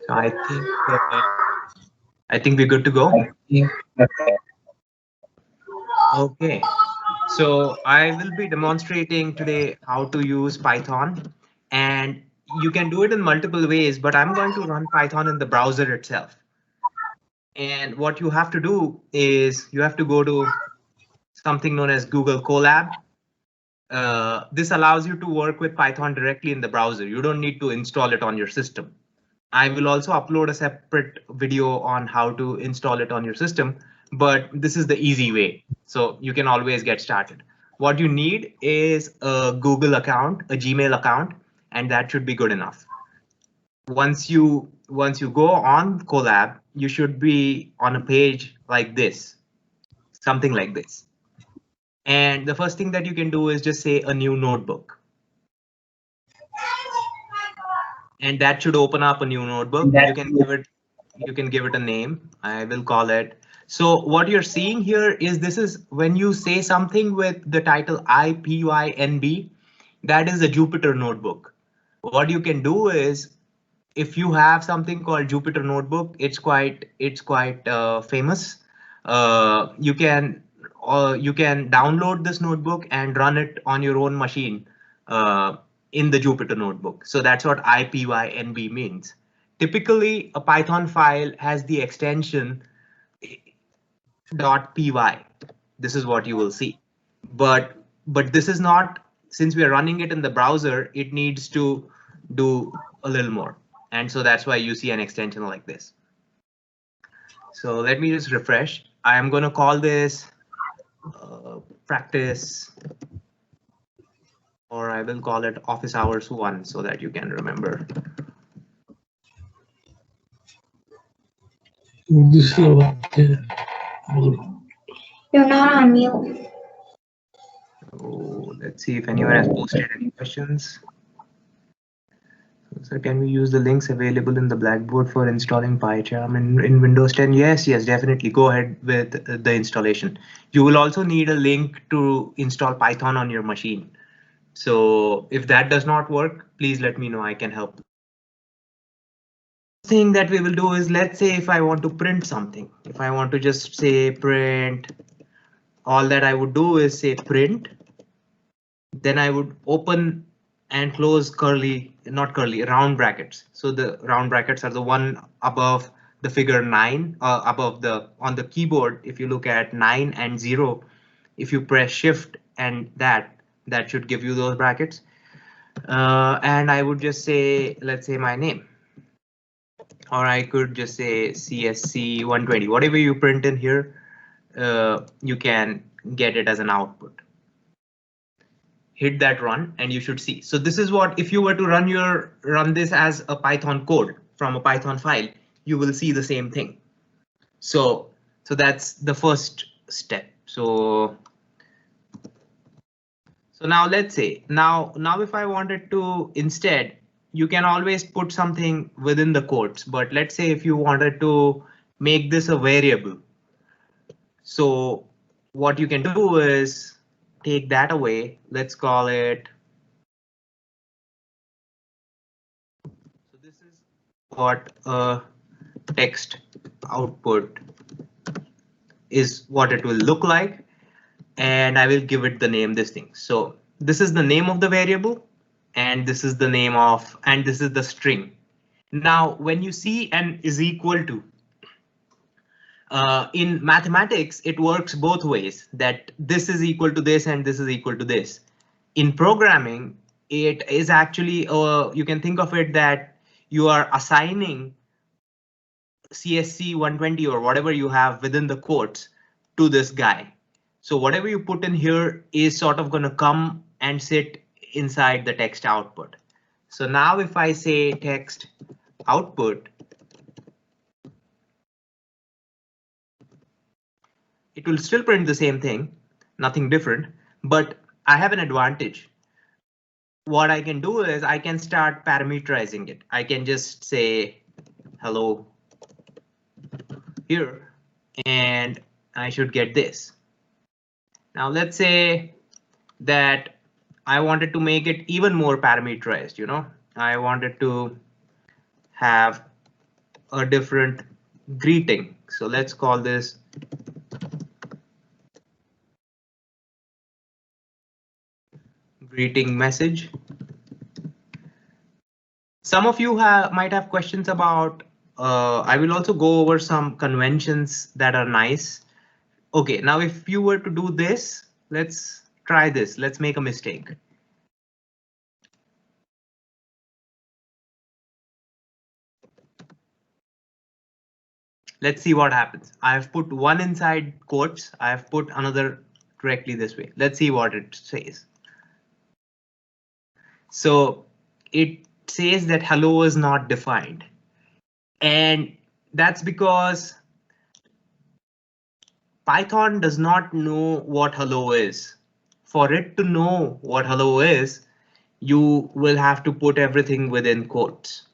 So I think we're good to go. Okay. So I will be demonstrating today how to use Python, and you can do it in multiple ways, but I'm going to run Python in the browser itself. And what you have to do is you have to go to something known as Google Colab. This allows you to work with Python directly in the browser. You don't need to install it on your system. I will also upload a separate video on how to install it on your system, but this is the easy way. So you can always get started. What you need is a Google account, a Gmail account, and that should be good enough. Once you go on Colab, you should be on a page like this, something like this. And the first thing that you can do is just say a new notebook. And that should open up a new notebook. You can give it a name. I will call it. So what you're seeing here is this is when you say something with the title IPYNB, that is a Jupyter notebook. What you can do is if you have something called Jupyter notebook, it's quite famous. You can download this notebook and run it on your own machine in the Jupyter notebook. So that's what IPYNB means. Typically, a Python file has the extension .py. This is what you will see. But this is not, since we are running it in the browser, it needs to do a little more. And so that's why you see an extension like this. So let me just refresh. I am going to call this practice, or I will call it office hours 1 so that you can remember. You're not on mute. So let's see if anyone has posted any questions. So can we use the links available in the Blackboard for installing PyCharm in Windows 10? Yes, definitely. Go ahead with the installation. You will also need a link to install Python on your machine. So if that does not work, please let me know. I can help. Thing that we will do is, let's say if I want to print something, if I want to just say print, all that I would do is say print. Then I would open and close round brackets. So the round brackets are the one above the figure 9, above on the keyboard. If you look at 9 and 0, if you press shift and that should give you those brackets. And I would just say, let's say my name, or I could just say CSC 120, whatever you print in here, you can get it as an output. Hit that run and you should see. So this is what, if you were to run this as a Python code from a Python file, you will see the same thing. So that's the first step. So now let's say now if I wanted to, instead, you can always put something within the quotes, but let's say if you wanted to make this a variable. So what you can do is take that away. Let's call it. So this is what a text output is, what it will look like. And I will give it the name, this thing. So this is the name of the variable, and this is the name of, and this is the string. Now, when you see an is equal to, in mathematics, it works both ways, that this is equal to this and this is equal to this. In programming, it is actually, you can think of it that you are assigning CSC 120 or whatever you have within the quotes to this guy. So whatever you put in here is sort of going to come and sit inside the text output. So now if I say text output, it will still print the same thing, nothing different, but I have an advantage. What I can do is I can start parameterizing it. I can just say hello here, and I should get this. Now let's say that I wanted to make it even more parameterized, I wanted to have a different greeting. So let's call this greeting message. Some of you might have questions about, I will also go over some conventions that are nice. Okay, now if you were to do this, let's try this. Let's make a mistake. Let's see what happens. I have put one inside quotes. I have put another directly this way. Let's see what it says. So it says that hello is not defined. And that's because Python does not know what hello is. For it to know what hello is, you will have to put everything within quotes.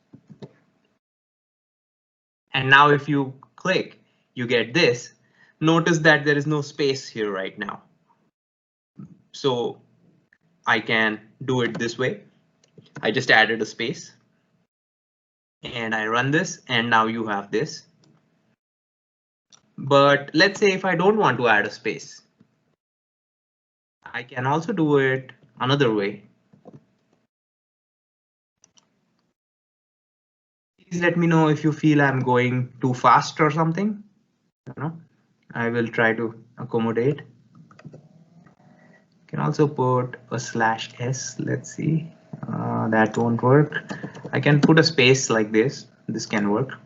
And now if you click, you get this. Notice that there is no space here right now. So I can do it this way. I just added a space. And I run this, and now you have this. But let's say if I don't want to add a space, I can also do it another way. Please let me know if you feel I'm going too fast or something. You know, I will try to accommodate. You can also put a /s. Let's see. That won't work. I can put a space like this. This can work.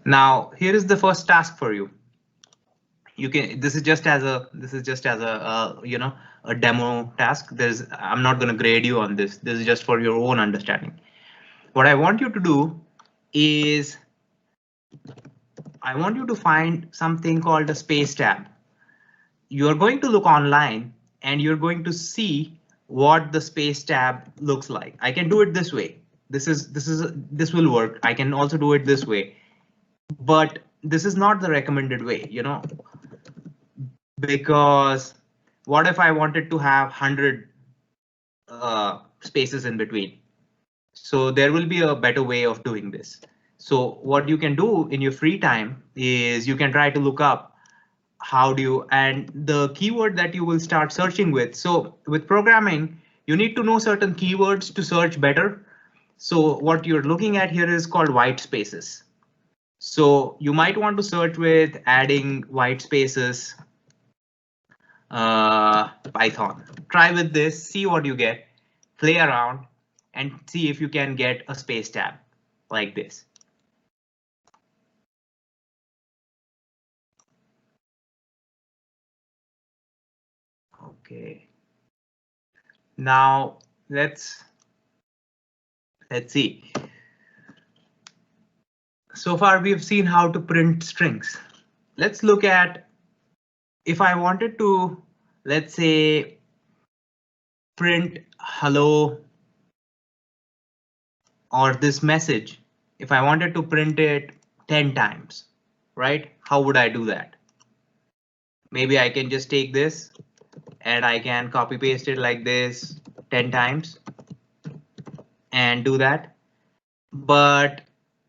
Now here is the first task for you. You can. This is just as a you know, a demo task. I'm not going to grade you on this. This is just for your own understanding. What I want you to do is I want you to find something called a space tab. You're going to look online and you're going to see what the space tab looks like. I can do it this way. This will work. I can also do it this way, but this is not the recommended way, you know, because what if I wanted to have 100 spaces in between? So there will be a better way of doing this. So what you can do in your free time is you can try to look up how do you, and the keyword that you will start searching with. So with programming, you need to know certain keywords to search better. So what you're looking at here is called white spaces. So you might want to search with adding white spaces, Python. Try with this, see what you get, play around and see if you can get a space tab like this. Okay. Now let's see. So far we've seen how to print strings. Let's look at if I wanted to, let's say, print hello or this message. If I wanted to print it 10 times, right? How would I do that? Maybe I can just take this and I can copy paste it like this 10 times and do that. But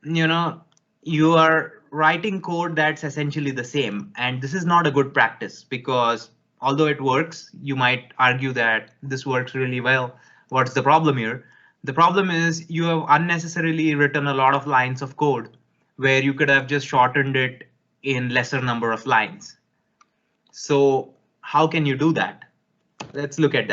you know, you are writing code that's essentially the same, and this is not a good practice because although it works, you might argue that this works really well. What's the problem here? The problem is you have unnecessarily written a lot of lines of code where you could have just shortened it in lesser number of lines. So how can you do that? Let's look at that.